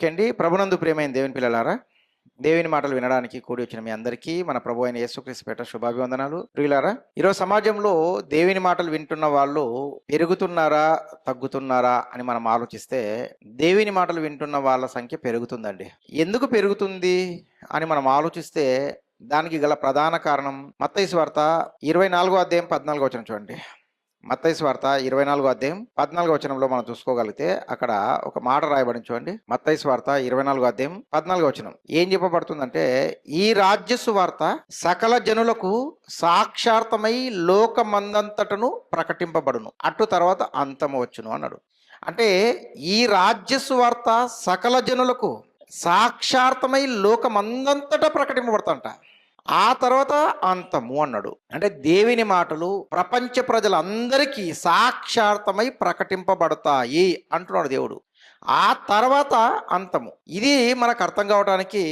Okay అండి. ప్రభునందు ప్రియమైన దేవుని పిల్లలారా, దేవుని మాటలు వినడానికి కూడి వచ్చిన మీ అందరికీ మన ప్రభు అయిన యేసుక్రీస్తు పేరిట శుభాభివందనాలు. ప్రియులారా, ఈరోజు సమాజంలో దేవుని మాటలు వింటున్న వాళ్ళు పెరుగుతున్నారా, తగ్గుతున్నారా అని మనం ఆలోచిస్తే దేవుని మాటలు వింటున్న వాళ్ళ సంఖ్య పెరుగుతుందండి. ఎందుకు పెరుగుతుంది అని మనం ఆలోచిస్తే దానికి గల ప్రధాన కారణం మత్తయి సువార్త 24వ అధ్యాయం 14వ వచనం చూడండి. మత్తయి సువార్త 24వ అధ్యాయం 14వ వచనంలో మనం చూసుకోగలిగితే అక్కడ ఒక మాట రాయబడింది చూడండి. మత్తయి సువార్త 24వ అధ్యాయం 14వ వచనం ఏం చెప్పబడుతుందంటే, ఈ రాజ్య సువార్త సకల జనులకు సాక్షార్థమై లోకమందంతటను ప్రకటింపబడును, అటు తర్వాత అంతము వచ్చును అన్నాడు. అంటే ఈ రాజ్య సువార్త సకల జనులకు సాక్షార్థమై లోకమందంతటా ప్రకటింపబడతాంట, ఆ తర్వాత అంతము అన్నాడు. అంటే దేవుని మాటలు ప్రపంచ ప్రజలందరికీ సాక్షార్థమై ప్రకటింపబడతాయి అంటున్నాడు దేవుడు. ఆ తర్వాత అంతము. ఇది మనకు అర్థం కావడానికి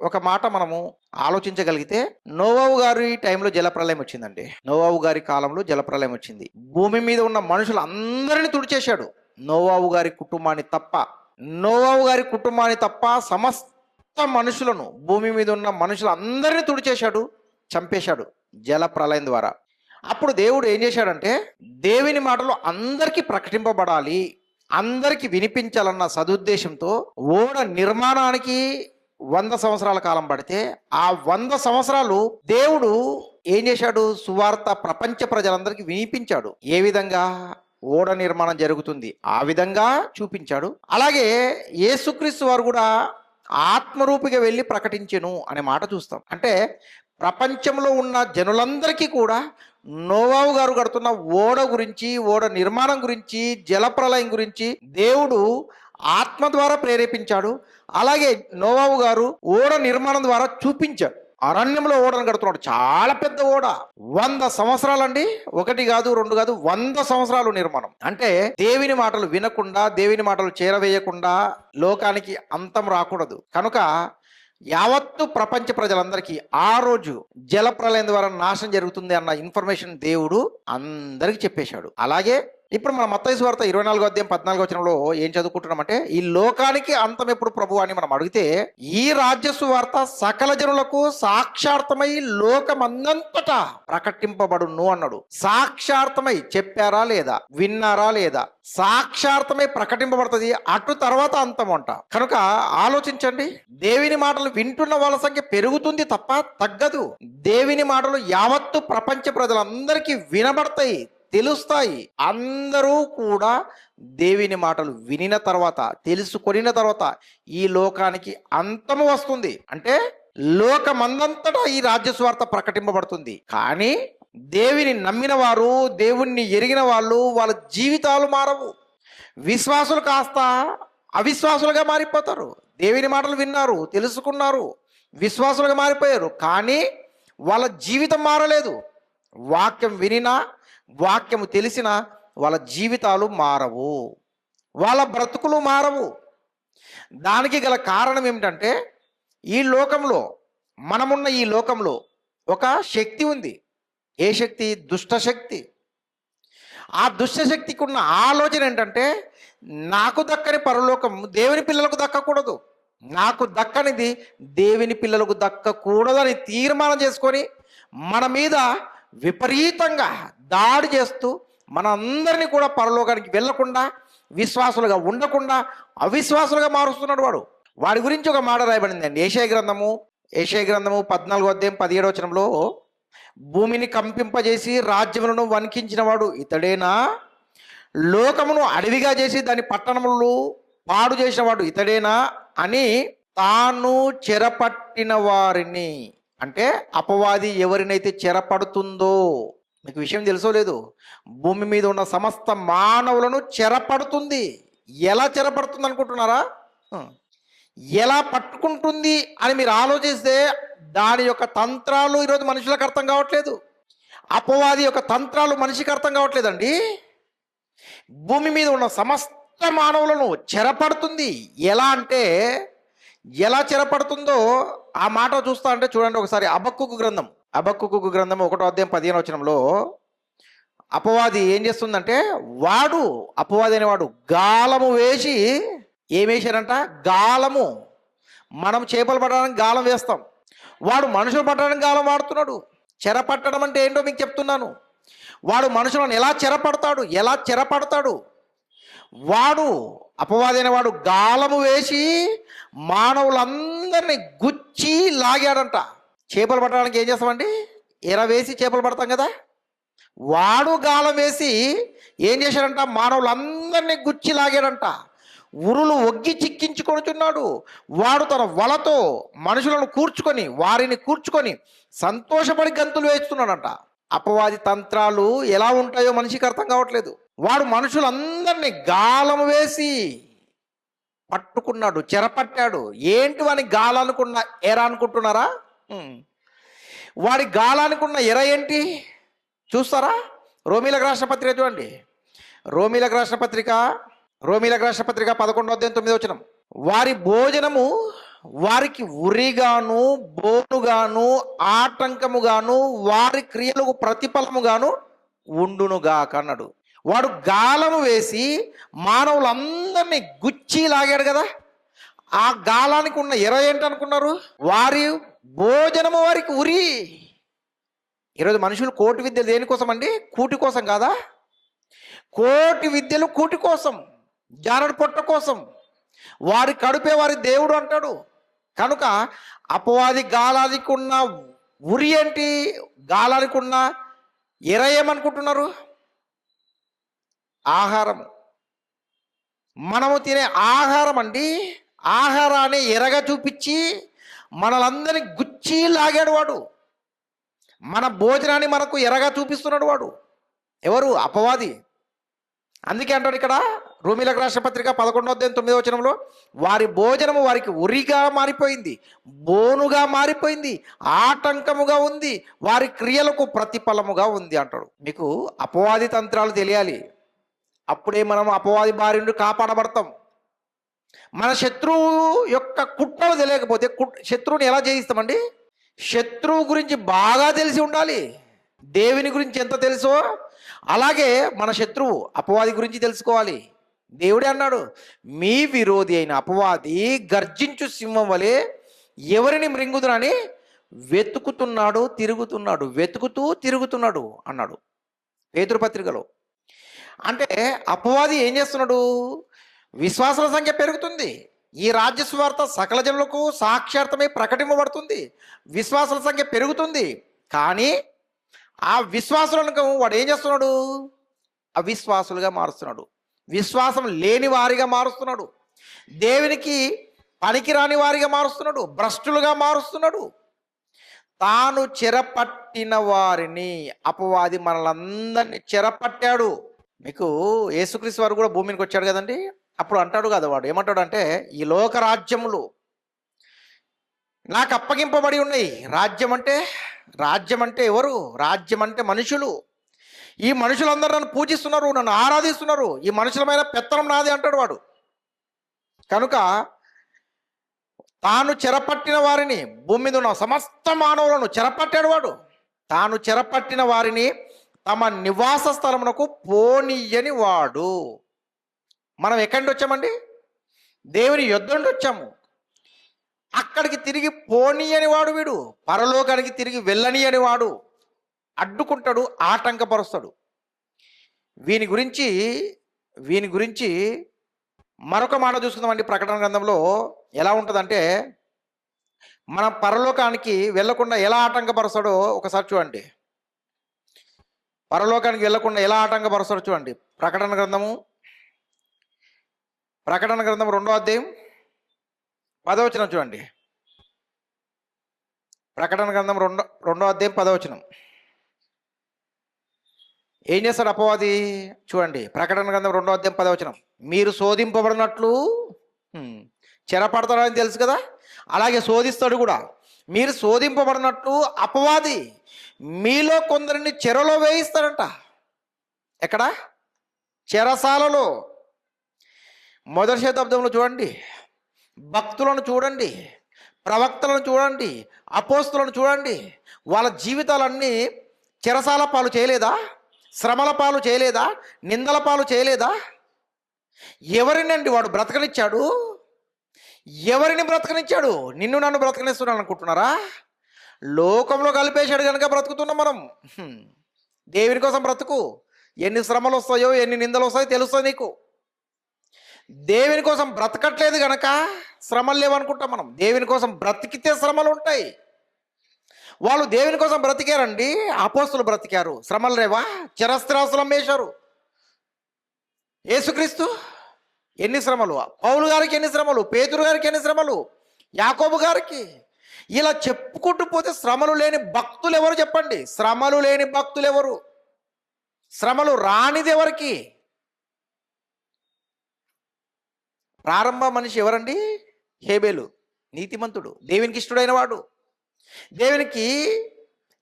ఒక మాట మనము ఆలోచించగలిగితే, నోవాహు గారి టైంలో జలప్రలయం వచ్చిందండి. నోవాహు గారి కాలంలో జలప్రలయం వచ్చింది. భూమి మీద ఉన్న మనుషులందరినీ తుడిచేశాడు, నోవాహు గారి కుటుంబాన్ని తప్ప. నోవాహు గారి కుటుంబాన్ని తప్ప సమస్త మనుషులను, భూమి మీద ఉన్న మనుషులందరినీ తుడిచేశాడు, చంపేశాడు జల ప్రళయం ద్వారా. అప్పుడు దేవుడు ఏం చేశాడంటే, దేవుని మాటలు అందరికీ ప్రకటింపబడాలి, అందరికీ వినిపించాలన్న సదుద్దేశంతో ఓడ నిర్మాణానికి 100 సంవత్సరాల కాలం పడితే, ఆ 100 సంవత్సరాలు దేవుడు ఏం చేశాడు, సువార్త ప్రపంచ ప్రజలందరికీ వినిపించాడు. ఏ విధంగా ఓడ నిర్మాణం జరుగుతుంది ఆ విధంగా చూపించాడు. అలాగే యేసుక్రీస్తు వారు కూడా ఆత్మరూపిగా వెళ్ళి ప్రకటించెను అనే మాట చూస్తాం. అంటే ప్రపంచంలో ఉన్న జనులందరికీ కూడా నోవాహు గారు కడుతున్న ఓడ గురించి, ఓడ నిర్మాణం గురించి, జలప్రలయం గురించి దేవుడు ఆత్మ ద్వారా ప్రేరేపించాడు. అలాగే నోవాహు గారు ఓడ నిర్మాణం ద్వారా చూపించాడు. అరణ్యంలో ఓడను కడుతున్నాడు, చాలా పెద్ద ఓడ, 100 సంవత్సరాలండి. 1 కాదు 2 కాదు, 100 సంవత్సరాలు నిర్మాణం. అంటే దేవుని మాటలు వినకుండా, దేవుని మాటలు చేరవేయకుండా లోకానికి అంతం రాకూడదు. కనుక యావత్తు ప్రపంచ ప్రజలందరికీ ఆ రోజు జలప్రలయం ద్వారా నాశనం జరుగుతుంది అన్న ఇన్ఫర్మేషన్ దేవుడు అందరికి చెప్పేశాడు. అలాగే ఇప్పుడు మన మత్తయి సువార్త 24వ అధ్యాయం 14వ వచనంలో ఏం చదువుకుంటున్నామంటే, ఈ లోకానికి అంతం ఎప్పుడు ప్రభు అని మనం అడిగితే, ఈ రాజ్య సువార్త సకల జనులకు సాక్షార్థమై లోకమందంతటా ప్రకటింపబడును అన్నాడు. సాక్షార్థమై చెప్పారా లేదా, విన్నారా లేదా, సాక్షార్థమై ప్రకటింపబడుతుంది, అటు తర్వాత అంతం అంట. కనుక ఆలోచించండి, దేవుని మాటలు వింటున్న వాళ్ళ సంఖ్య పెరుగుతుంది తప్ప తగ్గదు. దేవుని మాటలు యావత్తు ప్రపంచ ప్రజలందరికీ వినబడతాయి, తెలుస్తాయి. అందరూ కూడా దేవుని మాటలు వినిన తర్వాత, తెలుసుకొనిన తర్వాత ఈ లోకానికి అంతము వస్తుంది. అంటే లోకమందంతటా ఈ రాజ్య సువార్త ప్రకటింపబడుతుంది. కానీ దేవుని నమ్మిన వారు, దేవుణ్ణి ఎరిగిన వాళ్ళు, వాళ్ళ జీవితాలు మారవు. విశ్వాసులు కాస్త అవిశ్వాసులుగా మారిపోతారు. దేవుని మాటలు విన్నారు, తెలుసుకున్నారు, విశ్వాసులుగా మారిపోయారు, కానీ వాళ్ళ జీవితం మారలేదు. వాక్యం వినినా, వాక్యము తెలిసిన వాళ్ళ జీవితాలు మారవు, వాళ్ళ బ్రతుకులు మారవు. దానికి గల కారణం ఏమిటంటే, ఈ లోకంలో, మనమున్న ఈ లోకంలో ఒక శక్తి ఉంది. ఏ శక్తి? దుష్టశక్తి. ఆ దుష్టశక్తికి ఉన్న ఆలోచన ఏంటంటే, నాకు దక్కని పరలోకం దేవుని పిల్లలకు దక్కకూడదు, నాకు దక్కనిది దేవుని పిల్లలకు దక్కకూడదని తీర్మానం చేసుకొని మన మీద విపరీతంగా దాడి చేస్తూ మనందరినీ కూడా పరలోకానికి వెళ్లకుండా, విశ్వాసులుగా ఉండకుండా అవిశ్వాసులుగా మారుస్తున్నాడు వాడు. వాడి గురించి ఒక మాట రాయబడిందండి. యెషయా గ్రంథము 14వ అధ్యాయం 17వ వచనంలో, భూమిని కంపింపజేసి రాజ్యములను వణికించిన వాడు ఇతడేనా, లోకమును అడవిగా చేసి దాని పట్టణములు పాడు చేసిన వాడు ఇతడేనా అని తాను చెరపట్టిన వారిని, అంటే అపవాది ఎవరినైతే చెరపడుతుందో, మీకు విషయం తెలుసో లేదు, భూమి మీద ఉన్న సమస్త మానవులను చెరపడుతుంది. ఎలా చెరపడుతుంది అనుకుంటున్నారా? ఎలా పట్టుకుంటుంది అని మీరు ఆలోచిస్తే దాని యొక్క తంత్రాలు ఈరోజు మనుషులకు అర్థం కావట్లేదు. అపవాది యొక్క తంత్రాలు మనిషికి అర్థం కావట్లేదండి. భూమి మీద ఉన్న సమస్త మానవులను చెరపడుతుంది. ఎలా అంటే, ఎలా చెరపడుతుందో ఆ మాట చూస్తా అంటే చూడండి ఒకసారి. హబక్కూకు గ్రంథం 1వ అధ్యాయం 15వ వచనంలో అపవాది ఏం చేస్తుందంటే, అపవాది అనేవాడు గాలము వేసి ఏమేశారంట? గాలము. మనం చేపలు పట్టడానికి గాలం వేస్తాం, వాడు మనుషులు పట్టడానికి గాలం వాడుతున్నాడు. చెర పట్టడం అంటే ఏంటో మీకు చెప్తున్నాను. వాడు మనుషులను ఎలా చెరపడతాడు? వాడు అపవాదైన వాడు గాలము వేసి మానవులందరినీ గుచ్చి లాగాడంట. చేపలు పట్టడానికి ఏం చేస్తామండి? ఎర వేసి చేపలు పడతాం కదా. వాడు గాలం వేసి ఏం చేశాడంట? మానవులందరినీ గుచ్చి లాగాడంట. ఉరులు ఒగ్గి చిక్కించుకొనుచున్నాడు. వాడు తన వలతో మనుషులను వారిని కూర్చుకొని సంతోషపడి గంతులు వేస్తున్నాడంట. అపవాది తంత్రాలు ఎలా ఉంటాయో మనిషికి అర్థం కావట్లేదు. వాడు మనుషులందరినీ గాలం వేసి పట్టుకున్నాడు, చెరపట్టాడు. ఏంటి వాని గాలానుకున్న ఎర అనుకుంటున్నారా? వాడి గాలానుకున్న ఎర ఏంటి చూస్తారా? రోమీలకు రాసిన పత్రిక చూడండి. రోమీలకు రాసిన పత్రిక 11:9. వారి భోజనము వారికి ఉరిగాను, బోనుగాను, ఆటంకముగాను, వారి క్రియలకు ప్రతిఫలముగాను ఉండునుగాక అన్నాడు. వాడు గాలము వేసి మానవులందరినీ గుచ్చి లాగాడు కదా. ఆ గాలానికి ఉన్న ఎర ఏంటనుకున్నారు? వారి భోజనము వారికి ఉరి. ఈరోజు మనుషులు కోటి విద్యలు దేనికోసం అండి? కూటి కోసం కాదా? కోటి విద్యలు కూటి కోసం, జానడు పొట్ట కోసం. వారి కడుపే వారి దేవుడు అంటాడు. కనుక అపవాది గాలానికి ఉన్న ఉరి ఏంటి? గాలానికి ఉన్న ఎర ఏమనుకుంటున్నారు? ఆహారము. మనము తినే ఆహారం అండి. ఆహారాన్ని ఎరగా చూపించి మనలందరినీ గుచ్చి లాగాడు వాడు. మన భోజనాన్ని మనకు ఎరగా చూపిస్తున్నాడు వాడు. ఎవరు? అపవాది. అందుకే అంటాడు ఇక్కడ రోమీలకు రాసిన పత్రిక 11:9 వారి భోజనము వారికి ఉరిగా మారిపోయింది, బోనుగా మారిపోయింది, ఆటంకముగా ఉంది, వారి క్రియలకు ప్రతిఫలముగా ఉంది అంటాడు. మీకు అపవాది తంత్రాలు తెలియాలి. అప్పుడే మనం అపవాది బారి నుండి కాపాడబడతాం. మన శత్రువు యొక్క కుట్రలు తెలియకపోతే శత్రువుని ఎలా జయిస్తామండి? శత్రువు గురించి బాగా తెలిసి ఉండాలి. దేవుని గురించి ఎంత తెలుసో అలాగే మన శత్రువు అపవాది గురించి తెలుసుకోవాలి. దేవుడే అన్నాడు, మీ విరోధి అయిన అపవాది గర్జించు సింహం వలె ఎవరిని మృంగుదునని వెతుకుతూ తిరుగుతున్నాడు అన్నాడు పేతురు పత్రికలో. అంటే అపవాది ఏం చేస్తున్నాడు? విశ్వాసుల సంఖ్య పెరుగుతుంది. ఈ రాజ్య సువార్త సకల జనులకు సాక్షార్థమై ప్రకటింపబడుతుంది. విశ్వాసుల సంఖ్య పెరుగుతుంది. కానీ ఆ విశ్వాసులకు వాడు ఏం చేస్తున్నాడు? అవిశ్వాసులుగా మారుస్తున్నాడు. విశ్వాసం లేని వారిగా మారుస్తున్నాడు. దేవునికి పనికిరాని వారిగా మారుస్తున్నాడు. భ్రష్టులుగా మారుస్తున్నాడు. తాను చెరపట్టిన వారిని అపవాది మనలందరినీ చెరపట్టాడు. మీకు యేసుక్రీస్తు వారు కూడా భూమికి వచ్చాడు కదండి. అప్పుడు అంటాడు కదా, వాడు ఏమంటాడు అంటే, ఈ లోక రాజ్యములు నాకు అప్పగింపబడి ఉన్నాయి. రాజ్యం అంటే ఎవరు? రాజ్యం అంటే మనుషులు. ఈ మనుషులందరూ నన్ను పూజిస్తున్నారు, నన్ను ఆరాధిస్తున్నారు. ఈ మనుషులమైన పెత్తనం నాది అంటాడు వాడు. కనుక తాను చెరపట్టిన వారిని, భూమి మీద ఉన్న సమస్త మానవులను చెరపట్టాడు వాడు. తాను చెరపట్టిన వారిని తమ నివాస స్థలమునకు పోనీయని వాడు. మనం ఎక్కడి నుండి వచ్చామండి? దేవుని యుద్ధ నుండి వచ్చాము. అక్కడికి తిరిగి పోనీయని వాడు వీడు. పరలోకానికి తిరిగి వెళ్ళనీయని వాడు. అడ్డుకుంటాడు, ఆటంకపరుస్తాడు. వీని గురించి మరొక మాట చూసుకుందామండి. ప్రకటన గ్రంథంలో ఎలా ఉంటుందంటే, మనం పరలోకానికి వెళ్ళకుండా ఎలా ఆటంకపరుస్తాడో ఒకసారి చూడండి. పరలోకానికి వెళ్ళకుండా ఎలా ఆటంకపరుస్తాడో చూడండి. ప్రకటన గ్రంథం 2:10 చూడండి. ప్రకటన గ్రంథం 2:10 ఏం చేస్తాడు అపవాది చూడండి. ప్రకటన గ్రంథం 2:10 మీరు శోధింపబడినట్లు చెరపడతాడని తెలుసు కదా, అలాగే శోధిస్తాడు కూడా. మీరు శోధింపబడినట్లు అపవాది మీలో కొందరిని చెరలో వేయిస్తాడంట. ఎక్కడ? చెరసాలలో. మొదటి శతాబ్దంలో చూడండి, భక్తులను చూడండి, ప్రవక్తలను చూడండి, అపోస్తులను చూడండి. వాళ్ళ జీవితాలన్నీ చెరసాల పాలు చేయలేదా? శ్రమల పాలు చేయలేదా? నిందల పాలు చేయలేదా? ఎవరినండి వాడు బ్రతకనిచ్చాడు? ఎవరిని బ్రతకనిచ్చాడు? నిన్ను నన్ను బ్రతకనిస్తున్నాడు అనుకుంటున్నారా? లోకంలో కలిపేశాడు కనుక బ్రతుకుతున్నాం మనం. దేవుని కోసం బ్రతుకు. ఎన్ని శ్రమలు వస్తాయో, ఎన్ని నిందలు వస్తాయో తెలుస్తుంది నీకు. దేవుని కోసం బ్రతకట్లేదు గనక శ్రమలు లేవనుకుంటాం మనం. దేవుని కోసం బ్రతికితే శ్రమలు ఉంటాయి. వాళ్ళు దేవుని కోసం బ్రతికారండి. అపోస్తులు బ్రతికారు, శ్రమలు రేవా? చిరస్థిరాస్తులు అమ్మేశారు. యేసుక్రీస్తు ఎన్ని శ్రమలు, పౌలు గారికి ఎన్ని శ్రమలు, పేతురు గారికి ఎన్ని శ్రమలు, యాకోబు గారికి. ఇలా చెప్పుకుంటూ పోతే శ్రమలు లేని భక్తులు ఎవరు చెప్పండి? శ్రమలు లేని భక్తులు ఎవరు? శ్రమలు రానిది ఎవరికి? ప్రారంభ మనిషి ఎవరండి? హేబేలు, నీతిమంతుడు, దేవునికి ఇష్టడైన వాడు. దేవునికి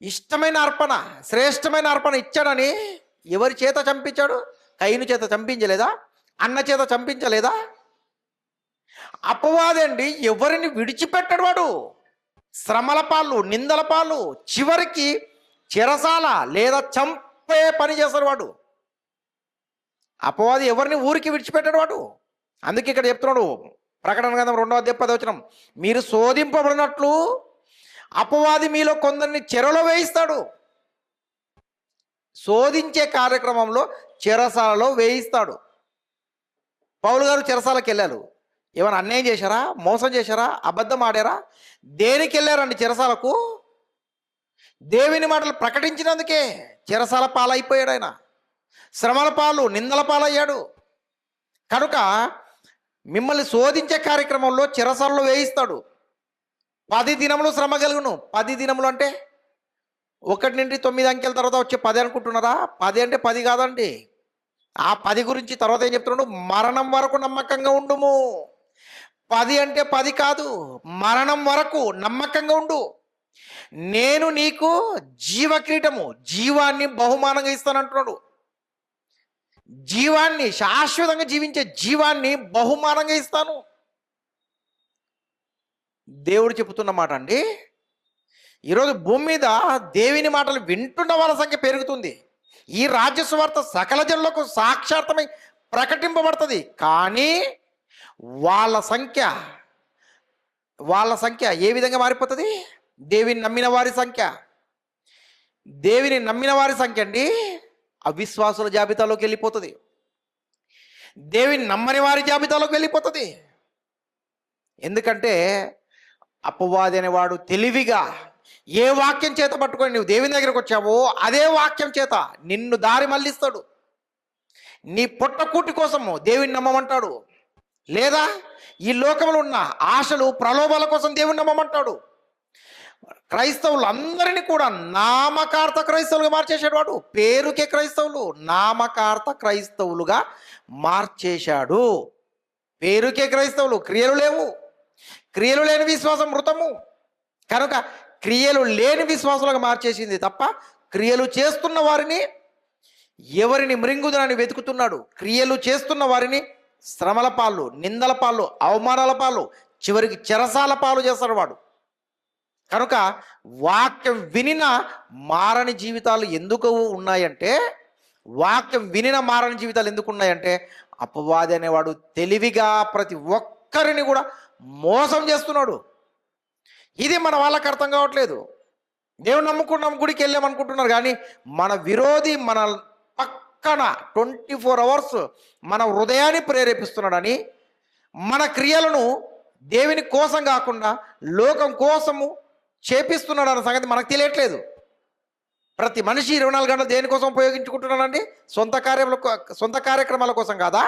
ఇష్టమైన అర్పణ, శ్రేష్టమైన అర్పణ ఇచ్చాడని ఎవరి చేత చంపించాడు? కయీను చేత చంపించలేదా? అన్న చేత చంపించలేదా? అపవాదండి ఎవరిని విడిచిపెట్టడు వాడు. శ్రమల పాలు, నిందల పాలు, చివరికి చెరసాల లేదా చంపే పని చేస్తాడు వాడు. అపవాది ఎవరిని ఊరికి విడిచిపెట్టాడు వాడు. అందుకే ఇక్కడ చెప్తున్నాడు ప్రకటన గ్రంథం 2:10 మీరు శోధింపబడినట్లు అపవాది మీలో కొందరిని చెరలో వేయిస్తాడు. శోధించే కార్యక్రమంలో చెరసాలలో వేయిస్తాడు. పౌలు గారు చెరసాలకు వెళ్ళారు. ఏమైనా అన్యాయం చేశారా? మోసం చేశారా? అబద్ధం ఆడారా? దేనికి వెళ్ళారండి చెరసాలకు? దేవుని మాటలు ప్రకటించినందుకే చెరసాల పాలైపోయాడు ఆయన. శ్రమల పాలు, నిందల పాలయ్యాడు. కనుక మిమ్మల్ని శోధించే కార్యక్రమంలో చెరసాలలో వేయిస్తాడు. 10 దినములు శ్రమ కలుగును. 10 దినములు అంటే 1 నుండి 9 అంకెల తర్వాత వచ్చే 10 అనుకుంటున్నారా? 10 అంటే 10 కాదండి. ఆ 10 గురించి తర్వాత ఏం చెప్తున్నాడు? మరణం వరకు నమ్మకంగా ఉండుము. 10 అంటే 10 కాదు, మరణం వరకు నమ్మకంగా ఉండు. నేను నీకు జీవక్రీటము, జీవాన్ని బహుమానంగా ఇస్తానంటున్నాడు. జీవాన్ని, శాశ్వతంగా జీవించే జీవాన్ని బహుమానంగా ఇస్తాను. దేవుడు చెబుతున్న మాట అండి. ఈరోజు భూమి మీద దేవుని మాటలు వింటున్న వాళ్ళ సంఖ్య పెరుగుతుంది. ఈ రాజ్య సువార్త సకల జనులకు సాక్షాత్మై ప్రకటింపబడుతుంది. కానీ వాళ్ళ సంఖ్య ఏ విధంగా మారిపోతుంది? దేవుని నమ్మిన వారి సంఖ్య, దేవుని నమ్మిన వారి సంఖ్య అండి అవిశ్వాసుల జాబితాలోకి వెళ్ళిపోతుంది. దేవుని నమ్మని వారి జాబితాలోకి వెళ్ళిపోతుంది. ఎందుకంటే అపవాది అనేవాడు తెలివిగా ఏ వాక్యం చేత పట్టుకొని నువ్వు దేవుని దగ్గరకు వచ్చావో అదే వాక్యం చేత నిన్ను దారి మళ్ళిస్తాడు. నీ పొట్టకూటి కోసము దేవుని నమ్మమంటాడు, లేదా ఈ లోకంలో ఉన్న ఆశలు, ప్రలోభాల కోసం దేవుని నమ్మమంటాడు. క్రైస్తవులు అందరినీ కూడా నామకార్థ క్రైస్తవులుగా మార్చేశాడు వాడు. పేరుకే క్రైస్తవులు, నామకార్థ క్రైస్తవులుగా మార్చేశాడు. పేరుకే క్రైస్తవులు, క్రియలు లేవు. క్రియలు లేని విశ్వాసం మృతము. కనుక క్రియలు లేని విశ్వాసులుగా మార్చేసింది తప్ప క్రియలు చేస్తున్న వారిని ఎవరిని మృంగుదనని వెతుకుతున్నాడు. క్రియలు చేస్తున్న వారిని శ్రమల పాలు, నిందల పాలు, అవమానాల పాలు, చివరికి చెరసాల పాలు చేస్తాడు వాడు. కనుక వాక్యం వినిన మారని జీవితాలు ఎందుకు ఉన్నాయంటే, వాక్యం వినిన మారని జీవితాలు ఎందుకు ఉన్నాయంటే, అపవాది అనేవాడు తెలివిగా ప్రతి ఒక్కరిని కూడా మోసం చేస్తున్నాడు. ఇది మన వాళ్ళకి అర్థం కావట్లేదు. దేవుని నమ్ముకున్నాం, గుడికి వెళ్ళామనుకుంటున్నారు. కానీ మన విరోధి మన పక్కన 24 hours మన హృదయాన్ని ప్రేరేపిస్తున్నాడని, మన క్రియలను దేవుని కోసం కాకుండా లోకం కోసము చేపిస్తున్నాడు అన్న సంగతి మనకు తెలియట్లేదు. ప్రతి మనిషి 24 గంటలు దేనికోసం ఉపయోగించుకుంటున్నాడండి? సొంత కార్యక్రమాల కోసం కాదా?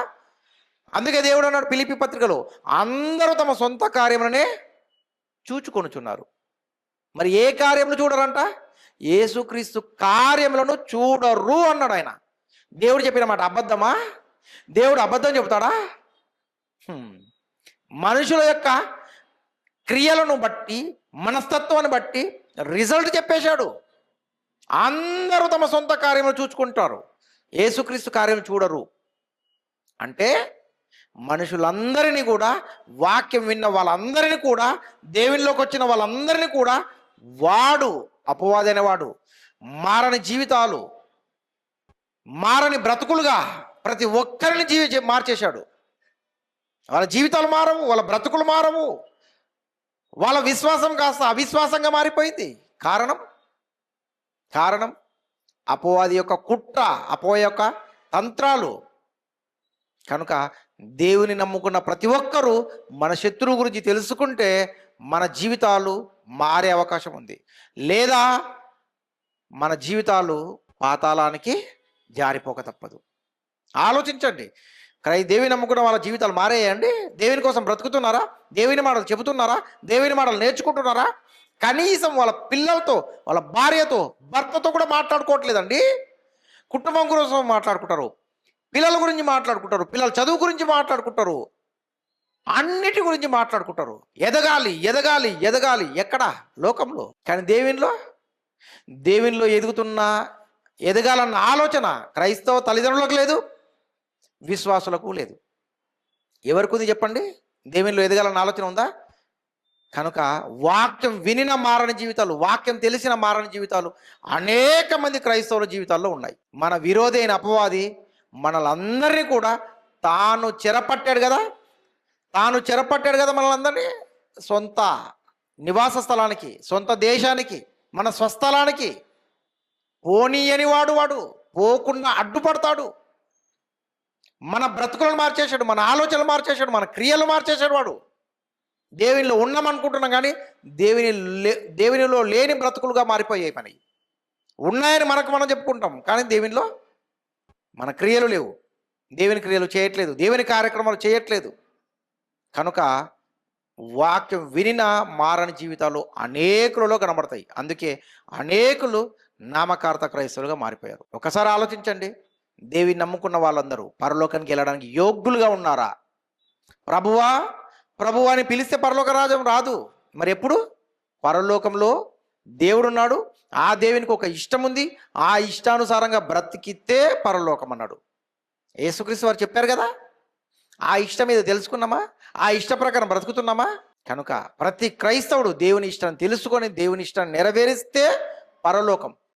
అందుకే దేవుడు అన్నాడు ఫిలిప్పీ పత్రికలో, అందరూ తమ సొంత కార్యములనే చూచుకొనుచున్నారు. మరి ఏ కార్యములు చూడరంట? యేసుక్రీస్తు కార్యములను చూడరు అన్నాడు ఆయన. దేవుడు చెప్పిన మాట అబద్ధమా? దేవుడు అబద్ధం చెబుతాడా? మనుషుల యొక్క క్రియలను బట్టి, మనస్తత్వాన్ని బట్టి రిజల్ట్ చెప్పేశాడు. అందరూ తమ సొంత కార్యములు చూచుకుంటారు, యేసుక్రీస్తు కార్యం చూడరు. అంటే మనుషులందరినీ కూడా, వాక్యం విన్న వాళ్ళందరినీ కూడా, దేవునిలోకి వచ్చిన వాళ్ళందరినీ కూడా వాడు, అపవాది అనేవాడు మారని జీవితాలు, మారని బ్రతుకులుగా ప్రతి ఒక్కరిని మార్చేశాడు. వాళ్ళ జీవితాలు మారవు, వాళ్ళ బ్రతుకులు మారవు, వాళ్ళ విశ్వాసం కాస్త అవిశ్వాసంగా మారిపోయింది. కారణం కారణం అపవాది యొక్క కుట్ర, అపవాది యొక్క తంత్రాలు. కనుక దేవుని నమ్ముకున్న ప్రతి ఒక్కరూ మన శత్రువు గురించి తెలుసుకుంటే మన జీవితాలు మారే అవకాశం ఉంది, లేదా మన జీవితాలు పాతాళానికి జారిపోక తప్పదు. ఆలోచించండి. దేవుని నమ్ముకున్న వాళ్ళ జీవితాలు మారేయండి. దేవుని కోసం బ్రతుకుతున్నారా? దేవుని మాటలు చెబుతున్నారా? దేవుని మాటలు నేర్చుకుంటున్నారా? కనీసం వాళ్ళ పిల్లలతో, వాళ్ళ భార్యతో, భర్తతో కూడా మాట్లాడుకోవట్లేదండి. కుటుంబం కోసం మాట్లాడుకుంటారు, పిల్లల గురించి మాట్లాడుకుంటారు, పిల్లల చదువు గురించి మాట్లాడుకుంటారు, అన్నిటి గురించి మాట్లాడుకుంటారు. ఎదగాలి ఎదగాలి ఎదగాలి ఎక్కడ? లోకంలో. కానీ దేవునిలో ఎదగాలన్న ఆలోచన క్రైస్తవ తల్లిదండ్రులకు లేదు, విశ్వాసులకు లేదు. ఎవరికి ఉంది చెప్పండి? దేవునిలో ఎదగాలన్న ఆలోచన ఉందా? కనుక వాక్యం వినిన మారని జీవితాలు, వాక్యం తెలిసిన మారని జీవితాలు అనేక మంది క్రైస్తవుల జీవితాల్లో ఉన్నాయి. మన విరోధి అయిన అపవాది మనలందరినీ కూడా తాను చెరపట్టాడు కదా మనలందరినీ సొంత నివాస స్థలానికి, సొంత దేశానికి, మన స్వస్థలానికి పోనీయని వాడు పోకుండా అడ్డుపడతాడు. మన బ్రతుకులను మార్చేశాడు, మన ఆలోచనలు మార్చేశాడు, మన క్రియలు మార్చేశాడు వాడు. దేవునిలో ఉన్నామనుకుంటున్నాం కానీ దేవునిలో లేని బ్రతుకులుగా మారిపోయాయి. మనకి ఉన్నాయని మనం చెప్పుకుంటాం, కానీ దేవునిలో మన క్రియలు లేవు, దేవుని క్రియలు చేయట్లేదు, దేవుని కార్యక్రమాలు చేయట్లేదు. కనుక వాక్యం వినిన మారని జీవితాలు అనేకులలో కనబడతాయి. అందుకే అనేకులు నామకార్థ క్రైస్తవులుగా మారిపోయారు. ఒకసారి ఆలోచించండి. దేవుని నమ్ముకున్న వాళ్ళందరూ పరలోకానికి వెళ్ళడానికి యోగ్యులుగా ఉన్నారా? ప్రభువా అని పిలిస్తే పరలోక రాజ్యం రాదు. మరి ఎప్పుడు? పరలోకంలో దేవుడున్నాడు, ఆ దేవునికి ఒక ఇష్టం ఉంది, ఆ ఇష్టానుసారంగా బ్రతికితే పరలోకం అన్నాడు. యేసుక్రీస్తు వారు చెప్పారు కదా. ఆ ఇష్టం మీద తెలుసుకున్నామా? ఆ ఇష్ట ప్రకారం బ్రతుకుతున్నామా? కనుక ప్రతి క్రైస్తవుడు దేవుని ఇష్టాన్ని తెలుసుకొని దేవుని ఇష్టాన్ని నెరవేరిస్తే పరలోకం,